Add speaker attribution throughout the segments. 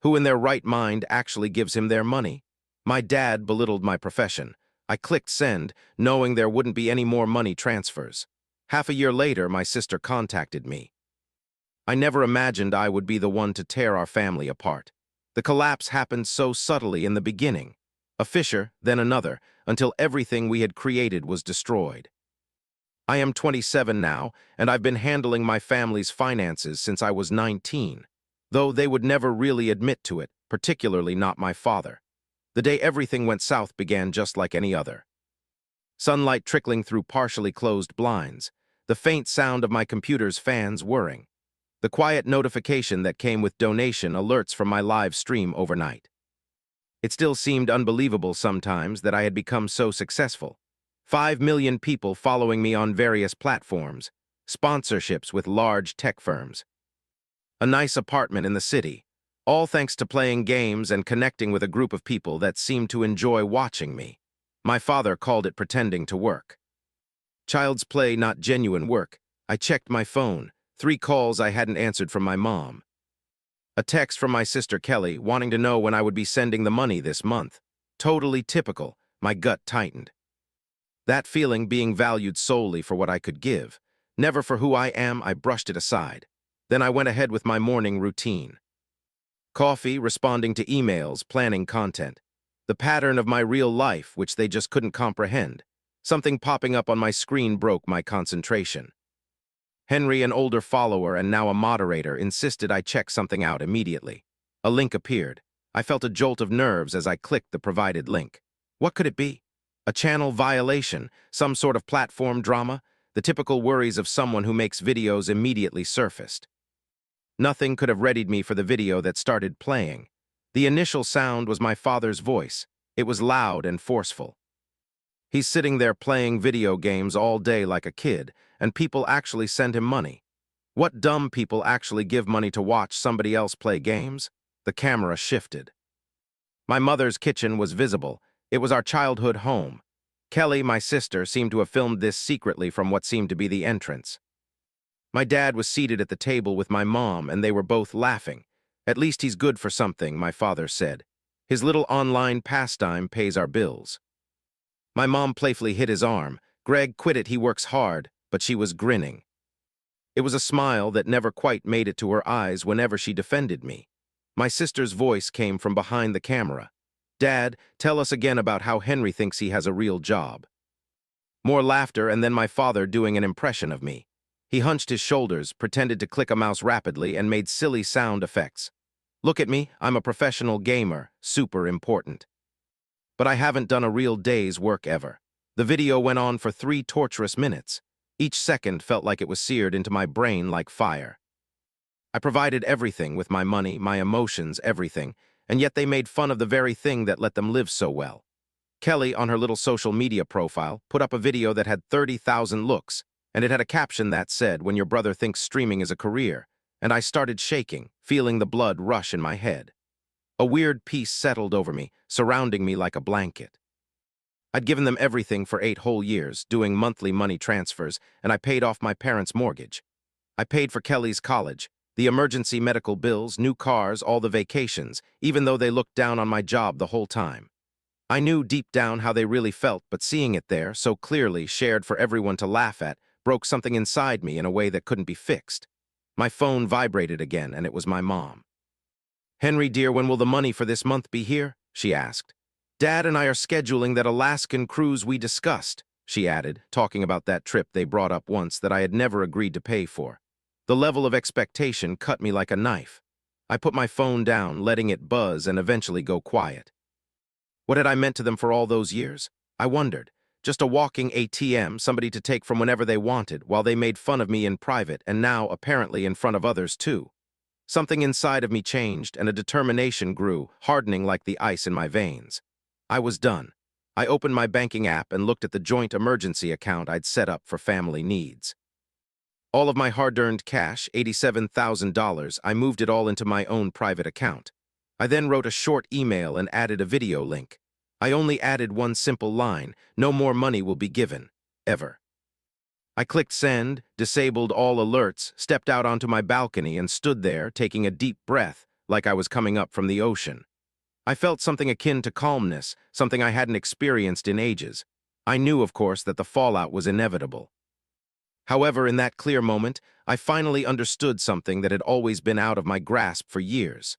Speaker 1: Who in their right mind actually gives him their money? My dad belittled my profession. I clicked send, knowing there wouldn't be any more money transfers. Half a year later, my sister contacted me. I never imagined I would be the one to tear our family apart. The collapse happened so subtly in the beginning. A fissure, then another, until everything we had created was destroyed. I am 27 now, and I've been handling my family's finances since I was 19, though they would never really admit to it, particularly not my father. The day everything went south began just like any other. Sunlight trickling through partially closed blinds, the faint sound of my computer's fans whirring, the quiet notification that came with donation alerts from my live stream overnight. It still seemed unbelievable sometimes that I had become so successful. 5 million people following me on various platforms, sponsorships with large tech firms, a nice apartment in the city, all thanks to playing games and connecting with a group of people that seemed to enjoy watching me. My father called it pretending to work. Child's play, not genuine work. I checked my phone, 3 calls I hadn't answered from my mom. A text from my sister Kelly wanting to know when I would be sending the money this month. Totally typical, my gut tightened. That feeling being valued solely for what I could give, never for who I am, I brushed it aside. Then I went ahead with my morning routine. Coffee, responding to emails, planning content. The pattern of my real life, which they just couldn't comprehend. Something popping up on my screen broke my concentration. Henry, an older follower and now a moderator, insisted I check something out immediately. A link appeared. I felt a jolt of nerves as I clicked the provided link. What could it be? A channel violation, some sort of platform drama? The typical worries of someone who makes videos immediately surfaced. Nothing could have readied me for the video that started playing. The initial sound was my father's voice. It was loud and forceful. He's sitting there playing video games all day like a kid, and people actually send him money. What dumb people actually give money to watch somebody else play games? The camera shifted. My mother's kitchen was visible. It was our childhood home. Kelly, my sister, seemed to have filmed this secretly from what seemed to be the entrance. My dad was seated at the table with my mom, and they were both laughing. At least he's good for something, my father said. His little online pastime pays our bills. My mom playfully hit his arm. Greg, quit it, he works hard, but she was grinning. It was a smile that never quite made it to her eyes whenever she defended me. My sister's voice came from behind the camera. Dad, tell us again about how Henry thinks he has a real job. More laughter, and then my father doing an impression of me. He hunched his shoulders, pretended to click a mouse rapidly, and made silly sound effects. Look at me, I'm a professional gamer, super important. But I haven't done a real day's work ever. The video went on for 3 torturous minutes. Each second felt like it was seared into my brain like fire. I provided everything with my money, my emotions, everything, and yet they made fun of the very thing that let them live so well. Kelly, on her little social media profile, put up a video that had 30,000 looks, and it had a caption that said, "When your brother thinks streaming is a career," and I started shaking, feeling the blood rush in my head. A weird peace settled over me, surrounding me like a blanket. I'd given them everything for 8 whole years, doing monthly money transfers, and I paid off my parents' mortgage. I paid for Kelly's college, the emergency medical bills, new cars, all the vacations, even though they looked down on my job the whole time. I knew deep down how they really felt, but seeing it there, so clearly shared for everyone to laugh at, broke something inside me in a way that couldn't be fixed. My phone vibrated again, and it was my mom. "Henry, dear, when will the money for this month be here?" she asked. "Dad and I are scheduling that Alaskan cruise we discussed," she added, talking about that trip they brought up once that I had never agreed to pay for. The level of expectation cut me like a knife. I put my phone down, letting it buzz and eventually go quiet. What had I meant to them for all those years? I wondered. Just a walking ATM, somebody to take from whenever they wanted, while they made fun of me in private and now, apparently, in front of others too. Something inside of me changed, and a determination grew, hardening like the ice in my veins. I was done. I opened my banking app and looked at the joint emergency account I'd set up for family needs. All of my hard-earned cash, $87,000, I moved it all into my own private account. I then wrote a short email and added a video link. I only added one simple line: "No more money will be given, ever." I clicked send, disabled all alerts, stepped out onto my balcony and stood there, taking a deep breath, like I was coming up from the ocean. I felt something akin to calmness, something I hadn't experienced in ages. I knew, of course, that the fallout was inevitable. However, in that clear moment, I finally understood something that had always been out of my grasp for years.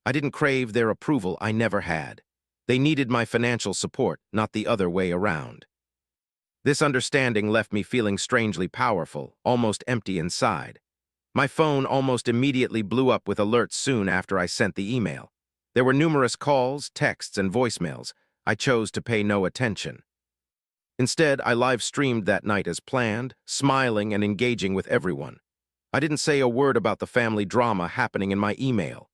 Speaker 1: I didn't crave their approval, I never had. They needed my financial support, not the other way around. This understanding left me feeling strangely powerful, almost empty inside. My phone almost immediately blew up with alerts soon after I sent the email. There were numerous calls, texts, and voicemails. I chose to pay no attention. Instead, I live-streamed that night as planned, smiling and engaging with everyone. I didn't say a word about the family drama happening in my email.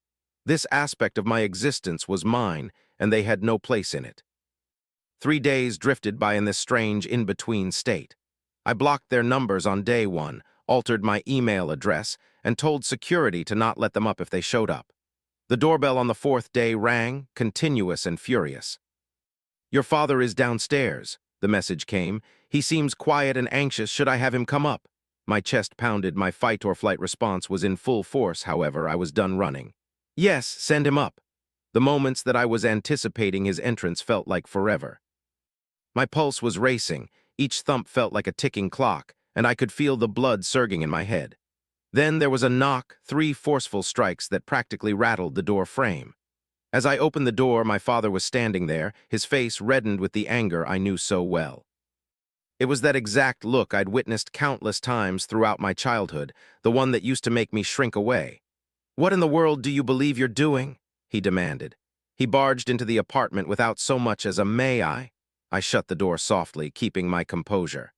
Speaker 1: This aspect of my existence was mine, and they had no place in it. 3 days drifted by in this strange in-between state. I blocked their numbers on day one, altered my email address, and told security to not let them up if they showed up. The doorbell on the 4th day rang, continuous and furious. "Your father is downstairs," the message came. "He seems quiet and anxious. Should I have him come up?" My chest pounded. My fight-or-flight response was in full force, however. I was done running. "Yes, send him up." The moments that I was anticipating his entrance felt like forever. My pulse was racing. Each thump felt like a ticking clock, and I could feel the blood surging in my head. Then there was a knock, 3 forceful strikes that practically rattled the door frame. As I opened the door, my father was standing there, his face reddened with the anger I knew so well. It was that exact look I'd witnessed countless times throughout my childhood, the one that used to make me shrink away. "What in the world do you believe you're doing?" he demanded. He barged into the apartment without so much as a "may I?" I shut the door softly, keeping my composure.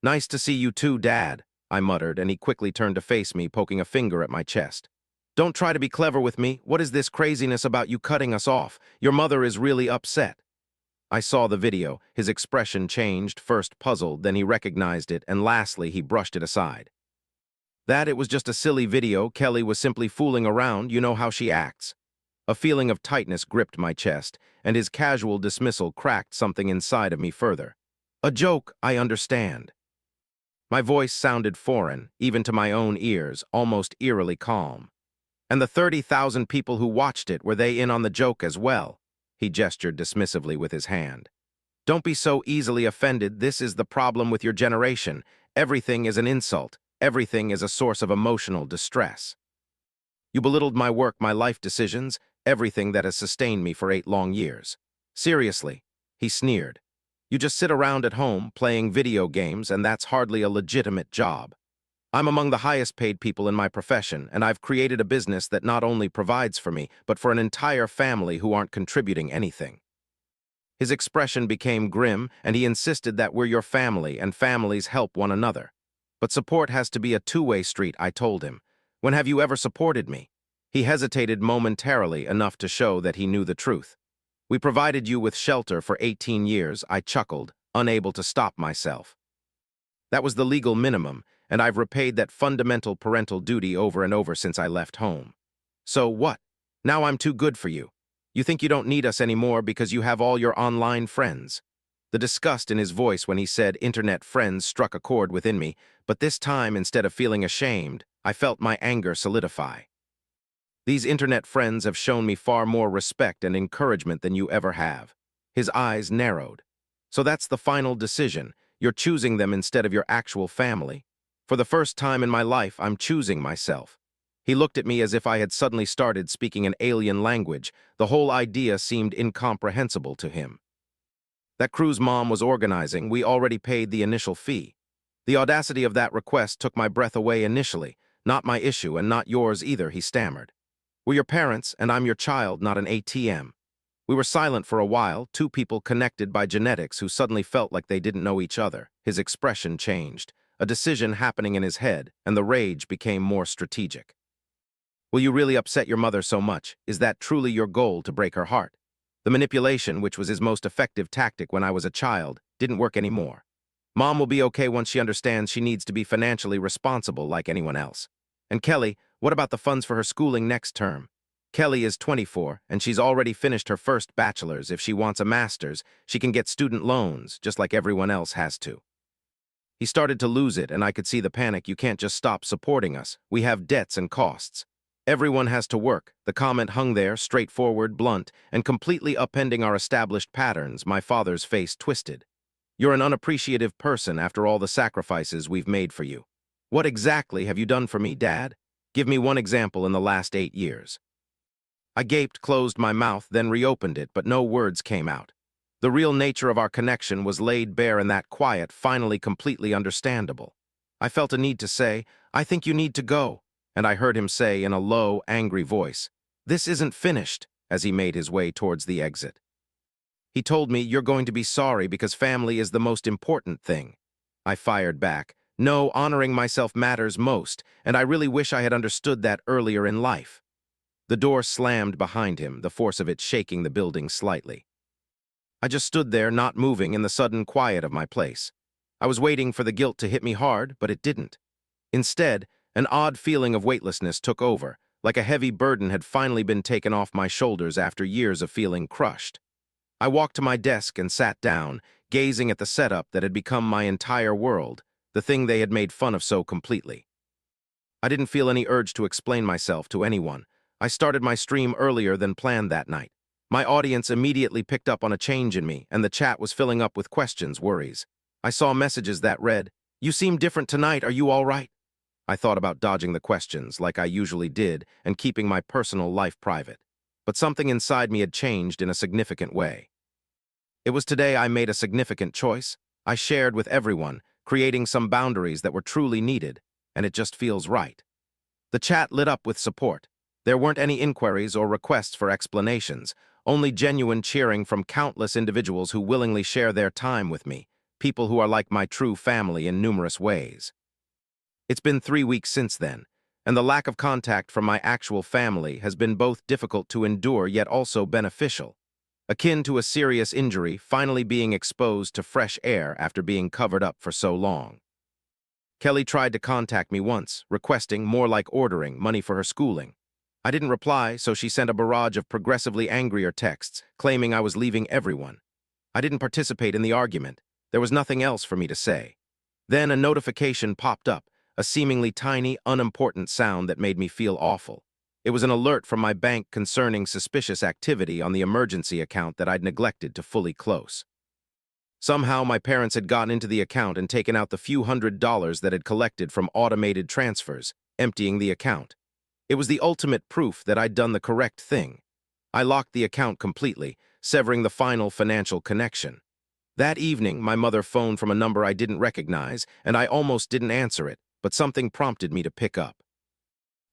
Speaker 1: "Nice to see you too, Dad," I muttered, and he quickly turned to face me, poking a finger at my chest. "Don't try to be clever with me. What is this craziness about you cutting us off? Your mother is really upset." I saw the video. His expression changed, first puzzled, then he recognized it, and lastly, he brushed it aside. That it was just a silly video, Kelly was simply fooling around, you know how she acts. A feeling of tightness gripped my chest, and his casual dismissal cracked something inside of me further. "A joke, I understand." My voice sounded foreign, even to my own ears, almost eerily calm. "And the 30,000 people who watched it, were they in on the joke as well?" He gestured dismissively with his hand. "Don't be so easily offended. This is the problem with your generation. Everything is an insult. Everything is a source of emotional distress. You belittled my work, my life decisions, everything that has sustained me for 8 long years. Seriously," he sneered. "You just sit around at home, playing video games, and that's hardly a legitimate job. I'm among the highest paid people in my profession, and I've created a business that not only provides for me, but for an entire family who aren't contributing anything." His expression became grim, and he insisted that we're your family, and families help one another. "But support has to be a two-way street," I told him. "When have you ever supported me?" He hesitated momentarily, enough to show that he knew the truth. "We provided you with shelter for 18 years, I chuckled, unable to stop myself. "That was the legal minimum, and I've repaid that fundamental parental duty over and over since I left home." "So what? Now I'm too good for you. You think you don't need us anymore because you have all your online friends." The disgust in his voice when he said internet friends struck a chord within me, but this time, instead of feeling ashamed, I felt my anger solidify. "These internet friends have shown me far more respect and encouragement than you ever have." His eyes narrowed. "So that's the final decision. You're choosing them instead of your actual family. For the first time in my life, I'm choosing myself." He looked at me as if I had suddenly started speaking an alien language. The whole idea seemed incomprehensible to him. "That cruise Mom was organizing, we already paid the initial fee. The audacity of that request took my breath away initially. Not my issue, and not yours either," he stammered. "We're your parents, and I'm your child, not an ATM." We were silent for a while, two people connected by genetics who suddenly felt like they didn't know each other. His expression changed, a decision happening in his head, and the rage became more strategic. "Will you really upset your mother so much? Is that truly your goal, to break her heart?" The manipulation, which was his most effective tactic when I was a child, didn't work anymore. "Mom will be okay once she understands she needs to be financially responsible like anyone else. And Kelly, what about the funds for her schooling next term? Kelly is 24, and she's already finished her first bachelor's. If she wants a master's, she can get student loans, just like everyone else has to." He started to lose it, and I could see the panic. "You can't just stop supporting us. We have debts and costs." Everyone has to work. The comment hung there, straightforward, blunt, and completely upending our established patterns. My father's face twisted. You're an unappreciative person after all the sacrifices we've made for you. What exactly have you done for me, Dad? Give me one example in the last 8 years. I gaped, closed my mouth, then reopened it, but no words came out. The real nature of our connection was laid bare in that quiet, finally completely understandable. I felt a need to say, I think you need to go, and I heard him say in a low, angry voice, this isn't finished, as he made his way towards the exit. He told me, you're going to be sorry because family is the most important thing. I fired back, no, honoring myself matters most, and I really wish I had understood that earlier in life. The door slammed behind him, the force of it shaking the building slightly. I just stood there, not moving, in the sudden quiet of my place. I was waiting for the guilt to hit me hard, but it didn't. Instead, an odd feeling of weightlessness took over, like a heavy burden had finally been taken off my shoulders after years of feeling crushed. I walked to my desk and sat down, gazing at the setup that had become my entire world, the thing they had made fun of so completely. I didn't feel any urge to explain myself to anyone. I started my stream earlier than planned that night. My audience immediately picked up on a change in me, and the chat was filling up with questions, worries. I saw messages that read, "You seem different tonight, are you all right?" I thought about dodging the questions, like I usually did, and keeping my personal life private. But something inside me had changed in a significant way. It was today I made a significant choice. I shared with everyone, creating some boundaries that were truly needed, and it just feels right. The chat lit up with support. There weren't any inquiries or requests for explanations, only genuine cheering from countless individuals who willingly share their time with me, people who are like my true family in numerous ways. It's been 3 weeks since then, and the lack of contact from my actual family has been both difficult to endure yet also beneficial, akin to a serious injury finally being exposed to fresh air after being covered up for so long. Kelly tried to contact me once, requesting, more like ordering, money for her schooling. I didn't reply, so she sent a barrage of progressively angrier texts, claiming I was leaving everyone. I didn't participate in the argument. There was nothing else for me to say. Then a notification popped up, a seemingly tiny, unimportant sound that made me feel awful. It was an alert from my bank concerning suspicious activity on the emergency account that I'd neglected to fully close. Somehow my parents had gotten into the account and taken out the few $100s that had collected from automated transfers, emptying the account. It was the ultimate proof that I'd done the correct thing. I locked the account completely, severing the final financial connection. That evening, my mother phoned from a number I didn't recognize, and I almost didn't answer it, but something prompted me to pick up.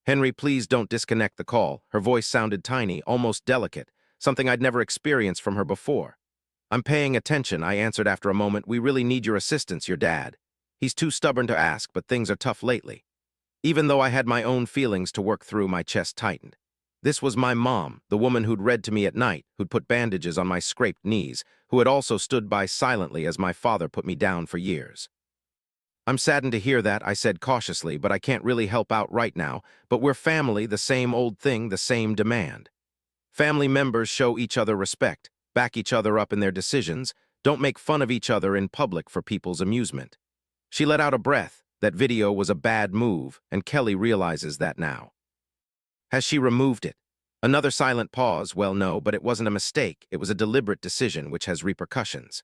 Speaker 1: "Henry, please don't disconnect the call." Her voice sounded tiny, almost delicate, something I'd never experienced from her before. "I'm paying attention," I answered after a moment. "We really need your assistance, your dad. He's too stubborn to ask, but things are tough lately." Even though I had my own feelings to work through, my chest tightened. This was my mom, the woman who'd read to me at night, who'd put bandages on my scraped knees, who had also stood by silently as my father put me down for years. "I'm saddened to hear that," I said cautiously, "but I can't really help out right now. But we're family, the same old thing, the same demand. Family members show each other respect, back each other up in their decisions, don't make fun of each other in public for people's amusement." She let out a breath. That video was a bad move, and Kelly realizes that now. "Has she removed it?" Another silent pause. "Well, no, but it wasn't a mistake. It was a deliberate decision which has repercussions."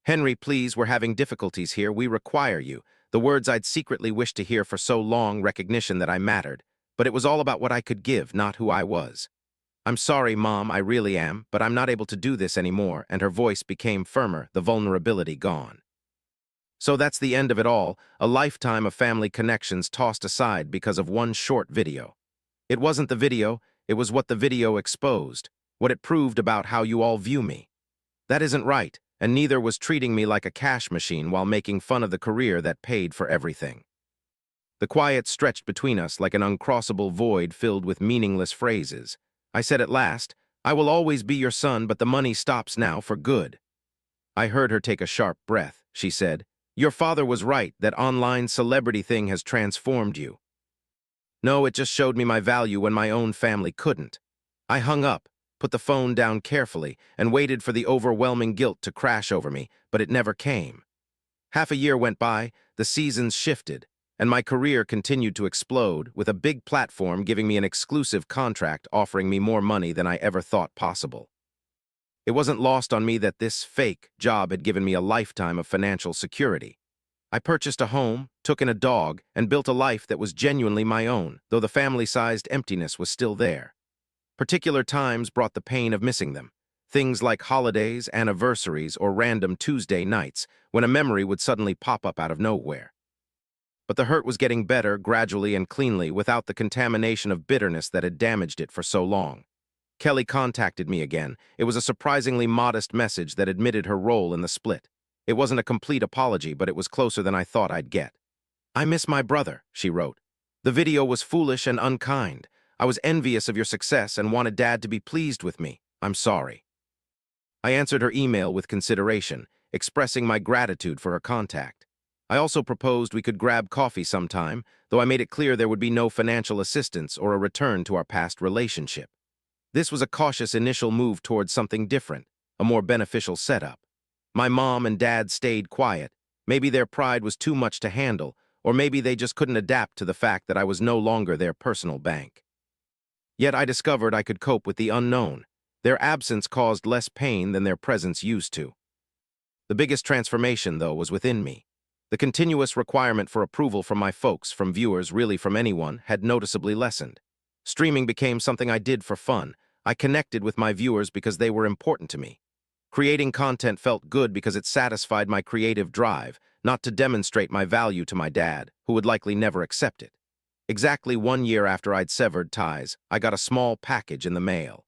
Speaker 1: "Henry, please, we're having difficulties here. We require you." The words I'd secretly wished to hear for so long, recognition that I mattered. But it was all about what I could give, not who I was. "I'm sorry, Mom, I really am, but I'm not able to do this anymore," and her voice became firmer, the vulnerability gone. So that's the end of it all, a lifetime of family connections tossed aside because of one short video. It wasn't the video, it was what the video exposed, what it proved about how you all view me. That isn't right, and neither was treating me like a cash machine while making fun of the career that paid for everything. The quiet stretched between us like an uncrossable void filled with meaningless phrases. I said at last, "I will always be your son, but the money stops now for good." I heard her take a sharp breath. She said, "Your father was right, that online celebrity thing has transformed you." No, it just showed me my value when my own family couldn't. I hung up, put the phone down carefully, and waited for the overwhelming guilt to crash over me, but it never came. Half a year went by, the seasons shifted, and my career continued to explode, with a big platform giving me an exclusive contract offering me more money than I ever thought possible. It wasn't lost on me that this fake job had given me a lifetime of financial security. I purchased a home, took in a dog, and built a life that was genuinely my own, though the family-sized emptiness was still there. Particular times brought the pain of missing them. Things like holidays, anniversaries, or random Tuesday nights, when a memory would suddenly pop up out of nowhere. But the hurt was getting better, gradually and cleanly, without the contamination of bitterness that had damaged it for so long. Kelly contacted me again. It was a surprisingly modest message that admitted her role in the split. It wasn't a complete apology, but it was closer than I thought I'd get. "I miss my brother," she wrote. "The video was foolish and unkind. I was envious of your success and wanted Dad to be pleased with me. I'm sorry." I answered her email with consideration, expressing my gratitude for her contact. I also proposed we could grab coffee sometime, though I made it clear there would be no financial assistance or a return to our past relationship. This was a cautious initial move towards something different, a more beneficial setup. My mom and dad stayed quiet. Maybe their pride was too much to handle, or maybe they just couldn't adapt to the fact that I was no longer their personal bank. Yet I discovered I could cope with the unknown. Their absence caused less pain than their presence used to. The biggest transformation, though, was within me. The continuous requirement for approval from my folks, from viewers, really from anyone, had noticeably lessened. Streaming became something I did for fun. I connected with my viewers because they were important to me. Creating content felt good because it satisfied my creative drive, not to demonstrate my value to my dad, who would likely never accept it. Exactly 1 year after I'd severed ties, I got a small package in the mail.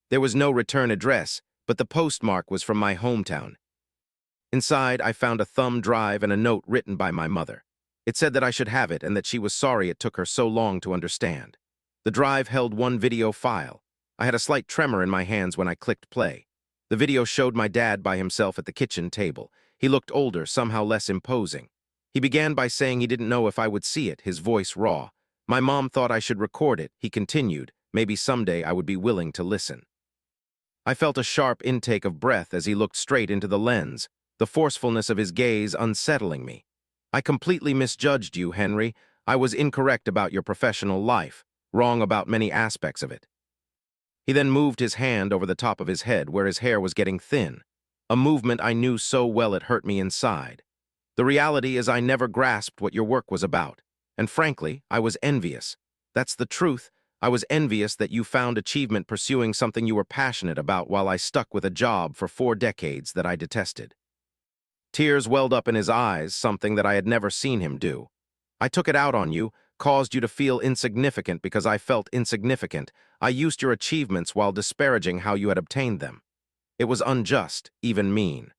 Speaker 1: There was no return address, but the postmark was from my hometown. Inside, I found a thumb drive and a note written by my mother. It said that I should have it and that she was sorry it took her so long to understand. The drive held one video file. I had a slight tremor in my hands when I clicked play. The video showed my dad by himself at the kitchen table. He looked older, somehow less imposing. He began by saying he didn't know if I would see it, his voice raw. My mom thought I should record it, he continued. Maybe someday I would be willing to listen. I felt a sharp intake of breath as he looked straight into the lens, the forcefulness of his gaze unsettling me. "I completely misjudged you, Henry. I was incorrect about your professional life, wrong about many aspects of it." He then moved his hand over the top of his head where his hair was getting thin, a movement I knew so well it hurt me inside. "The reality is I never grasped what your work was about, and frankly, I was envious. That's the truth. I was envious that you found achievement pursuing something you were passionate about while I stuck with a job for 4 decades that I detested." Tears welled up in his eyes, something that I had never seen him do. "I took it out on you, caused you to feel insignificant because I felt insignificant. I used your achievements while disparaging how you had obtained them. It was unjust, even mean."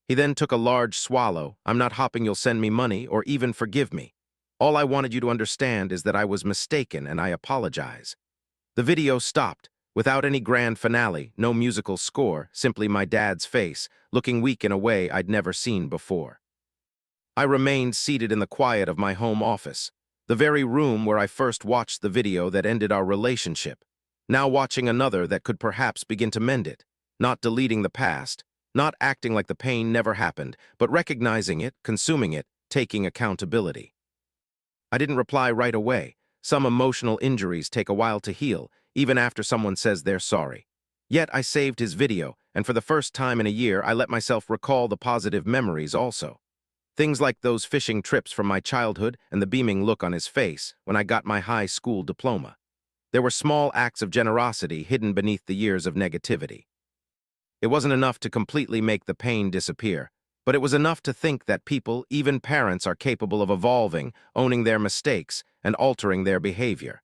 Speaker 1: He then took a large swallow. "I'm not hoping you'll send me money or even forgive me. All I wanted you to understand is that I was mistaken and I apologize." The video stopped, without any grand finale, no musical score, simply my dad's face, looking weak in a way I'd never seen before. I remained seated in the quiet of my home office, the very room where I first watched the video that ended our relationship, now watching another that could perhaps begin to mend it, not deleting the past, not acting like the pain never happened, but recognizing it, consuming it, taking accountability. I didn't reply right away. Some emotional injuries take a while to heal, even after someone says they're sorry. Yet I saved his video, and for the first time in a year, I let myself recall the positive memories also. Things like those fishing trips from my childhood and the beaming look on his face when I got my high school diploma. There were small acts of generosity hidden beneath the years of negativity. It wasn't enough to completely make the pain disappear, but it was enough to think that people, even parents, are capable of evolving, owning their mistakes, and altering their behavior.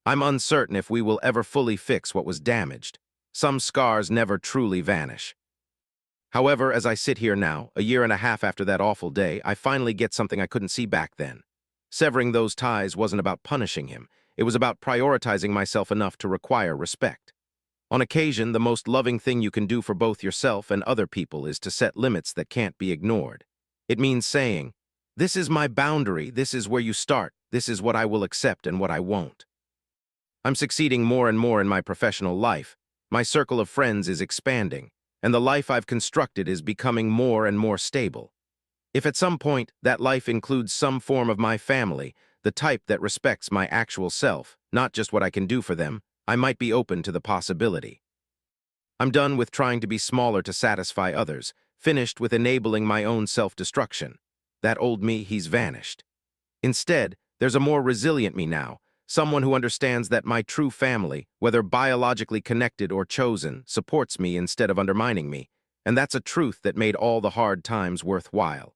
Speaker 1: I'm uncertain if we will ever fully fix what was damaged. Some scars never truly vanish. However, as I sit here now, a year and a half after that awful day, I finally get something I couldn't see back then. Severing those ties wasn't about punishing him. It was about prioritizing myself enough to require respect. On occasion, the most loving thing you can do for both yourself and other people is to set limits that can't be ignored. It means saying, "This is my boundary, this is where you start, this is what I will accept and what I won't." I'm succeeding more and more in my professional life. My circle of friends is expanding, and the life I've constructed is becoming more and more stable. If at some point that life includes some form of my family, the type that respects my actual self, not just what I can do for them, I might be open to the possibility. I'm done with trying to be smaller to satisfy others, finished with enabling my own self-destruction. That old me, he's vanished. Instead, there's a more resilient me now, someone who understands that my true family, whether biologically connected or chosen, supports me instead of undermining me. And that's a truth that made all the hard times worthwhile.